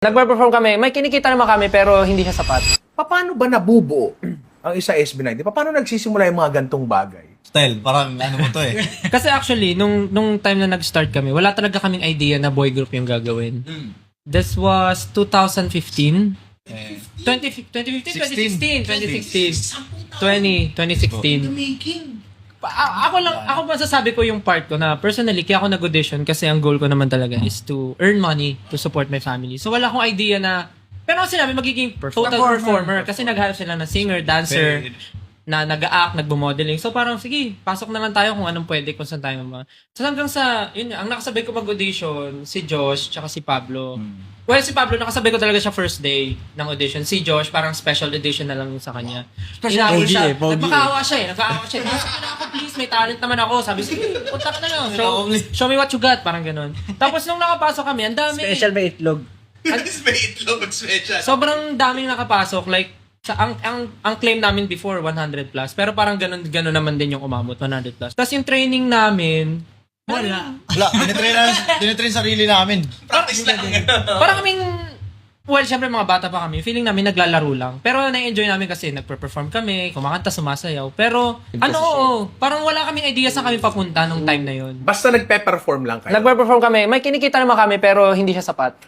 Nagpe-perform kami, may kinikita naman kami pero hindi siya sapat. Paano ba nabubuo ang isa SB19? Paano nagsisimula yung mga gantong bagay? Style, parang ano mo to eh. Kasi actually, nung time na nag-start kami, wala talaga kaming idea na boy group yung gagawin. This was 2015. 2016. 2016. Ako masasabi ko yung part ko na personally, kaya ako nag-audition kasi ang goal ko naman talaga is to earn money to support my family. So wala akong idea na, pero sinabi magiging total performer kasi naghanap sila ng singer, dancer, na nag-a-act, nagbo-modeling. So parang, sige, pasok na lang tayo kung anong pwede, kung saan tayo So hanggang sa, yun, ang nakasabay ko mag-audition, si Josh, tsaka si Pablo. Well, si Pablo, nakasabay ko talaga siya first day ng audition. Si Josh, parang special edition na lang sa kanya. Inabot siya. Nagmakaawa siya eh. Nagmakaawa siya. Pasok na ako, please. May talent naman ako. Sabi, sige, punta ka na lang. Show me what you got. Parang ganun. Tapos nung nakapasok kami, ang dami. Special may itlog. May itlog, special. Sobrang daming nakapasok. Like, ang claim namin before, 100 plus. Pero parang ganun naman din yung umabot, 100 plus. Tapos yung training namin, Wala, tinitrain sarili namin. Practice lang. parang kaming, well, syempre mga bata pa kami, feeling namin naglalaro lang. Pero na-enjoy namin kasi nagpe-perform kami, kumakanta, sumasayaw. Pero, parang wala kaming idea saan kami papunta nung time na yun. Basta nagpe-perform lang kayo. Nagpe-perform kami, may kinikita naman kami pero hindi siya sapat.